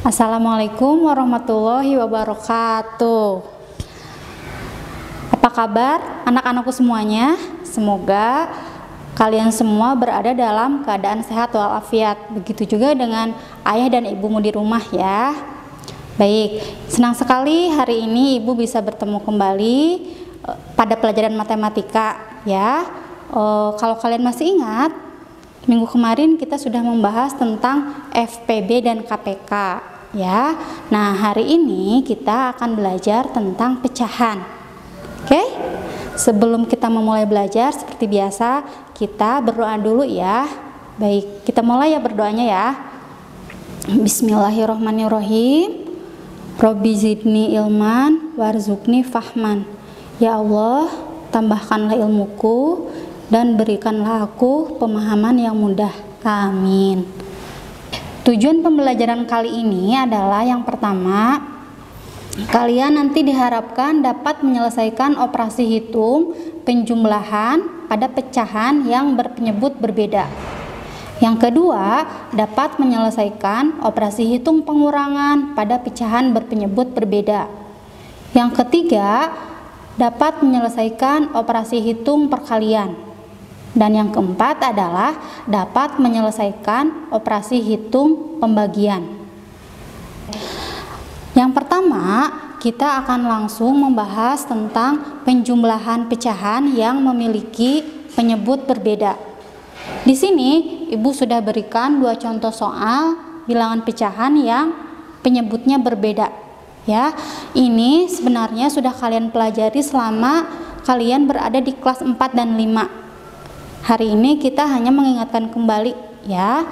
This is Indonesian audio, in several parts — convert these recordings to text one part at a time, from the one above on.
Assalamualaikum warahmatullahi wabarakatuh. Apa kabar anak-anakku semuanya? Semoga kalian semua berada dalam keadaan sehat walafiat. Begitu juga dengan ayah dan ibumu di rumah ya. Baik, senang sekali hari ini ibu bisa bertemu kembali pada pelajaran matematika ya. Kalau kalian masih ingat, minggu kemarin kita sudah membahas tentang FPB dan KPK ya. Nah, hari ini kita akan belajar tentang pecahan. Oke? Sebelum kita memulai belajar seperti biasa, kita berdoa dulu ya. Baik, kita mulai ya berdoanya ya. Bismillahirrahmanirrahim. Robbi zidni ilman warzuqni fahman. Ya Allah, tambahkanlah ilmuku dan berikanlah aku pemahaman yang mudah. Amin. Tujuan pembelajaran kali ini adalah yang pertama, kalian nanti diharapkan dapat menyelesaikan operasi hitung penjumlahan pada pecahan yang berpenyebut berbeda. Yang kedua, dapat menyelesaikan operasi hitung pengurangan pada pecahan berpenyebut berbeda. Yang ketiga, dapat menyelesaikan operasi hitung perkalian. Dan yang keempat adalah dapat menyelesaikan operasi hitung pembagian. Yang pertama, kita akan langsung membahas tentang penjumlahan pecahan yang memiliki penyebut berbeda. Di sini, Ibu sudah berikan dua contoh soal bilangan pecahan yang penyebutnya berbeda. Ya, ini sebenarnya sudah kalian pelajari selama kalian berada di kelas 4 dan 5. Hari ini kita hanya mengingatkan kembali ya.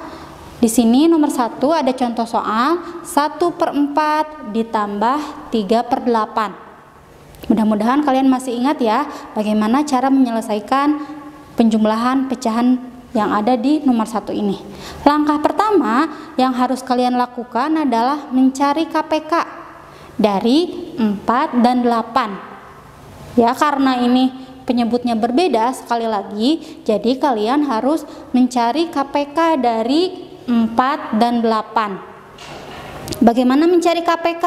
Di sini nomor 1 ada contoh soal 1/4 ditambah 3/8. Mudah-mudahan kalian masih ingat ya bagaimana cara menyelesaikan penjumlahan pecahan yang ada di nomor 1 ini. Langkah pertama yang harus kalian lakukan adalah mencari KPK dari 4 dan 8. Ya, karena ini penyebutnya berbeda sekali lagi, jadi kalian harus mencari KPK dari 4 dan 8. Bagaimana mencari KPK?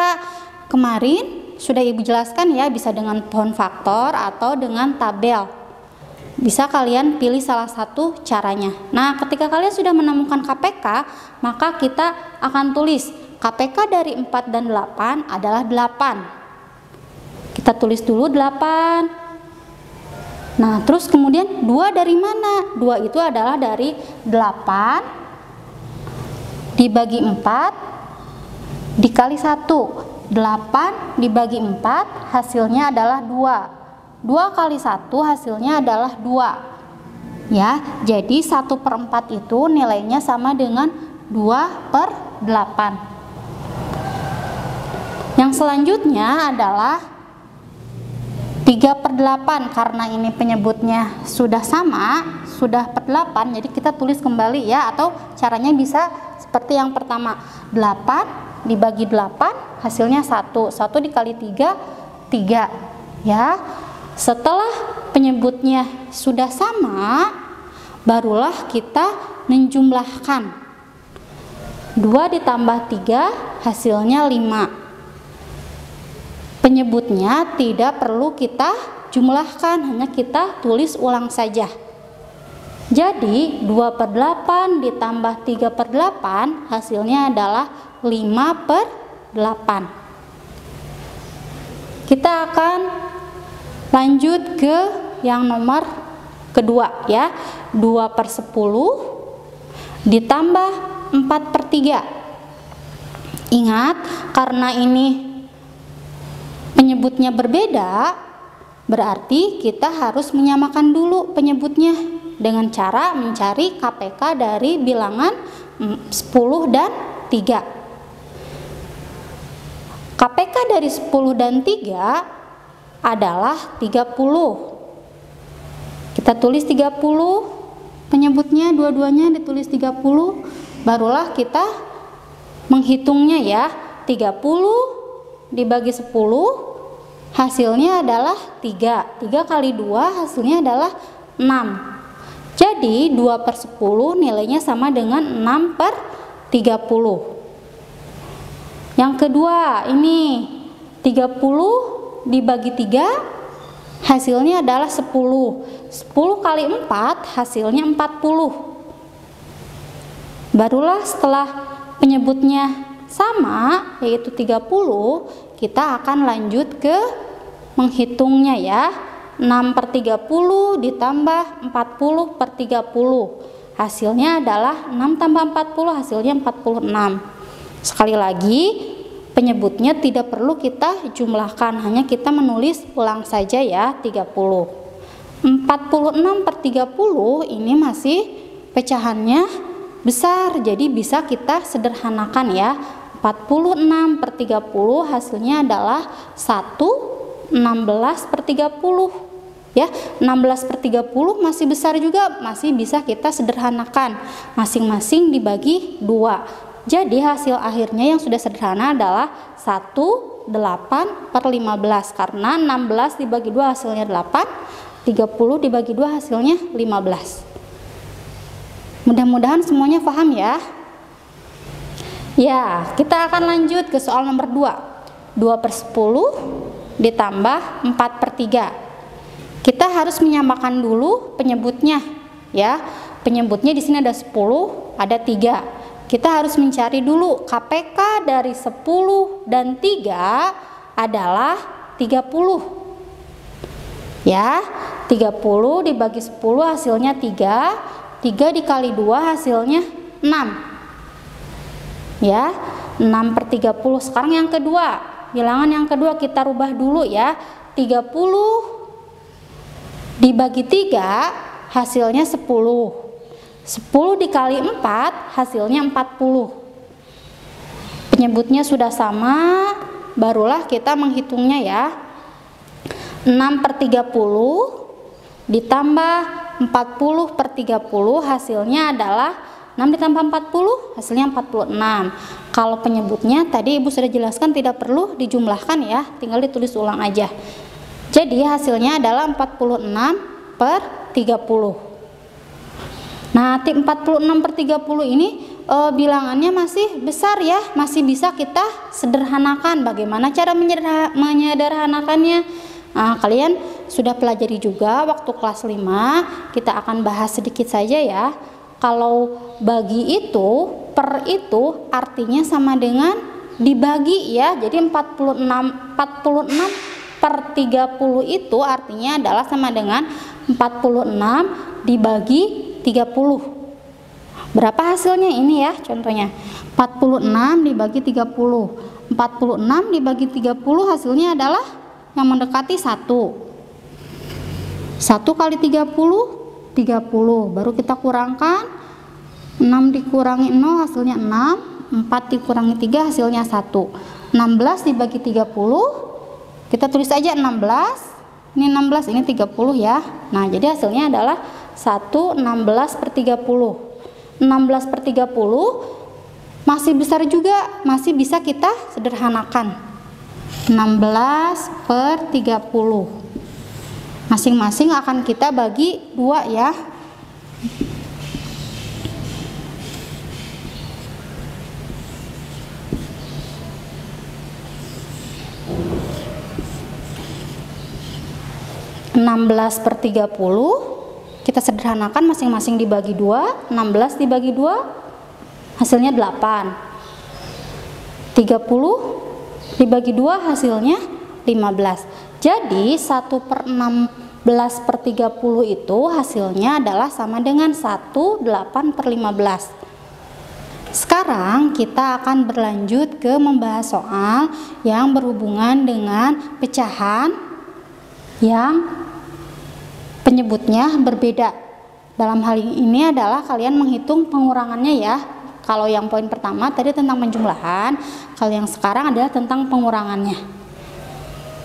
Kemarin sudah Ibu jelaskan ya, bisa dengan pohon faktor atau dengan tabel. Bisa kalian pilih salah satu caranya. Nah, ketika kalian sudah menemukan KPK, maka kita akan tulis KPK dari 4 dan 8 adalah 8. Kita tulis dulu 8. Nah, terus kemudian 2 dari mana? 2 itu adalah dari 8 dibagi 4 dikali 1. 8 dibagi 4 hasilnya adalah 2. 2 kali 1 hasilnya adalah 2. Ya, jadi 1/4 itu nilainya sama dengan 2/8. Yang selanjutnya adalah 3/8, karena ini penyebutnya sudah sama, sudah per 8, jadi kita tulis kembali ya, atau caranya bisa seperti yang pertama, 8 dibagi 8 hasilnya 1. 1 dikali 3, 3 ya. Setelah penyebutnya sudah sama, barulah kita menjumlahkan. 2 ditambah 3 hasilnya 5. Penyebutnya tidak perlu kita jumlahkan, hanya kita tulis ulang saja. Jadi 2/8 ditambah 3/8 hasilnya adalah 5/8. Kita akan lanjut ke yang nomor kedua ya. 2/10 ditambah 4/3. Ingat, karena ini penyebutnya berbeda, berarti kita harus menyamakan dulu penyebutnya dengan cara mencari KPK dari bilangan 10 dan 3. KPK dari 10 dan 3 adalah 30. Kita tulis 30, penyebutnya dua-duanya ditulis 30, barulah kita menghitungnya ya. 30 dibagi 10 hasilnya adalah 3. 3 kali 2 hasilnya adalah 6. Jadi 2/10 nilainya sama dengan 6/30. Yang kedua, ini 30 dibagi 3 hasilnya adalah 10. 10 kali 4 hasilnya 40. Barulah setelah penyebutnya sama, yaitu 30, kita akan lanjut ke menghitungnya ya. 6/30 ditambah 40/30. Hasilnya adalah 6 tambah 40, hasilnya 46. Sekali lagi, penyebutnya tidak perlu kita jumlahkan, hanya kita menulis ulang saja ya, 30. 46/30 ini masih pecahannya besar, jadi bisa kita sederhanakan ya. 46/30 hasilnya adalah 16/30 ya. 16/30 masih besar juga, masih bisa kita sederhanakan, masing-masing dibagi 2. Jadi hasil akhirnya yang sudah sederhana adalah 18/15, karena 16 dibagi 2 hasilnya 8, 30 dibagi 2 hasilnya 15. Mudah-mudahan semuanya paham ya. Ya, kita akan lanjut ke soal nomor 2. 2/10 ditambah 4/3. Kita harus menyamakan dulu penyebutnya ya. Penyebutnya di sini ada 10, ada 3. Kita harus mencari dulu KPK dari 10 dan 3 adalah 30. Ya, 30 dibagi 10 hasilnya 3. 3 dikali 2 hasilnya 6. Ya, 6/30. Sekarang yang kedua, bilangan yang kedua kita rubah dulu ya. 30 dibagi 3 hasilnya 10. 10 dikali 4 hasilnya 40. Penyebutnya sudah sama, barulah kita menghitungnya ya. 6/30 ditambah 40/30 hasilnya adalah 6 ditambah 40 hasilnya 46. Kalau penyebutnya tadi Ibu sudah jelaskan tidak perlu dijumlahkan ya, tinggal ditulis ulang aja. Jadi hasilnya adalah 46/30. Nah, 46/30 ini bilangannya masih besar ya, masih bisa kita sederhanakan. Bagaimana cara menyederhanakannya? Nah, kalian sudah pelajari juga waktu kelas 5, kita akan bahas sedikit saja ya. Kalau bagi itu, per itu artinya sama dengan dibagi ya. Jadi 46/30 itu artinya adalah sama dengan 46 dibagi 30. Berapa hasilnya ini ya contohnya? 46 dibagi 30. 46 dibagi 30 hasilnya adalah yang mendekati 1. 1 kali 30, 30. Baru kita kurangkan. 6 dikurangi 0 hasilnya 6. 4 dikurangi 3 hasilnya 1. 16 dibagi 30. Kita tulis aja 16. Ini 16, ini 30 ya. Nah, jadi hasilnya adalah 16/30. 16/30 masih besar juga, masih bisa kita sederhanakan. 16/30. Masing-masing akan kita bagi 2 ya. (16/30) kita sederhanakan, masing-masing dibagi 2. 16 dibagi 2 hasilnya 8. 30 dibagi 2 hasilnya 15. Jadi 1/16/30 itu hasilnya adalah sama dengan 1/8/15. Sekarang kita akan berlanjut ke membahas soal yang berhubungan dengan pecahan yang penyebutnya berbeda. Dalam hal ini adalah kalian menghitung pengurangannya ya. Kalau yang poin pertama tadi tentang penjumlahan, kalau yang sekarang adalah tentang pengurangannya.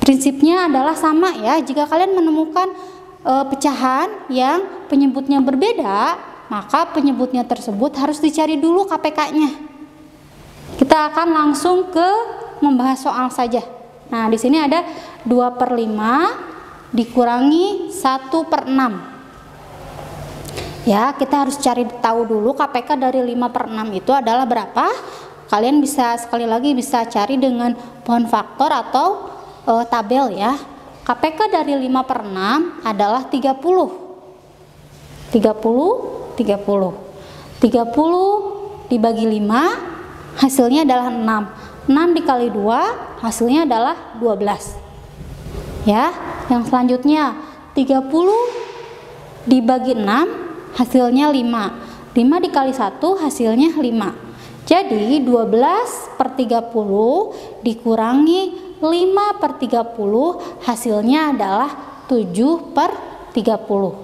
Prinsipnya adalah sama ya. Jika kalian menemukan pecahan yang penyebutnya berbeda, maka penyebutnya tersebut harus dicari dulu KPK-nya. Kita akan langsung ke membahas soal saja. Nah, di sini ada 2/5 dikurangi 1/6. Ya, kita harus cari tahu dulu KPK dari 5/6 itu adalah berapa. Kalian bisa sekali lagi bisa cari dengan pohon faktor atau tabel ya. KPK dari 5 per 6 adalah 30. 30 dibagi 5 hasilnya adalah 6. 6 dikali 2 hasilnya adalah 12. Ya, yang selanjutnya 30 dibagi 6 hasilnya 5. 5 dikali 1 hasilnya 5. Jadi 12 per 30 dikurangi 5 per 30 hasilnya adalah 7 per 30.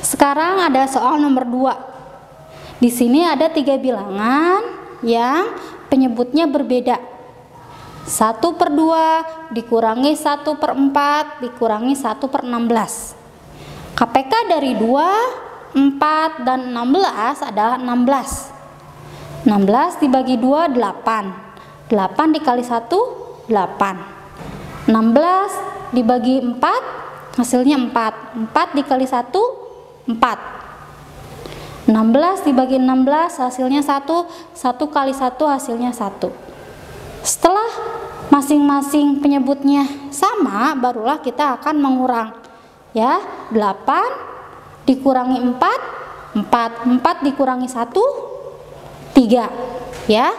Sekarang ada soal nomor 2. Di sini ada 3 bilangan yang penyebutnya berbeda. 1 per 2 dikurangi 1 per 4 dikurangi 1 per 16. KPK dari 2, 4, dan 16 adalah 16. 16 dibagi 2, 8. 8 dikali 1, 8. 16 dibagi 4, hasilnya 4. 4 dikali 1, 4. 16 dibagi 16, hasilnya 1. 1 kali 1, hasilnya 1. Setelah masing-masing penyebutnya sama, barulah kita akan mengurang. Ya, 8 dikurangi 4, 4 dikurangi 1, 3 ya.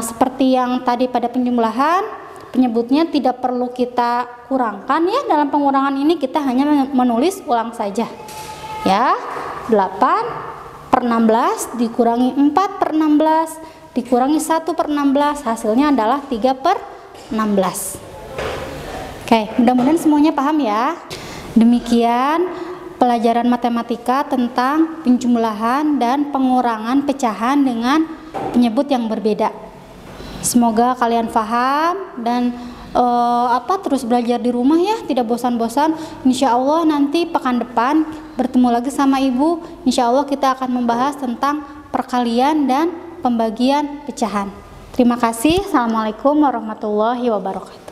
Seperti yang tadi pada penjumlahan, penyebutnya tidak perlu kita kurangkan ya. Dalam pengurangan ini kita hanya menulis ulang saja ya. 8 per 16 dikurangi 4 per 16 dikurangi 1 per 16 hasilnya adalah 3 per 16. Oke, mudah-mudahan semuanya paham ya. Demikian pelajaran matematika tentang penjumlahan dan pengurangan pecahan dengan penyebut yang berbeda. Semoga kalian paham dan terus belajar di rumah ya, tidak bosan-bosan. Insya Allah nanti pekan depan bertemu lagi sama Ibu. Insya Allah kita akan membahas tentang perkalian dan pembagian pecahan. Terima kasih. Assalamualaikum warahmatullahi wabarakatuh.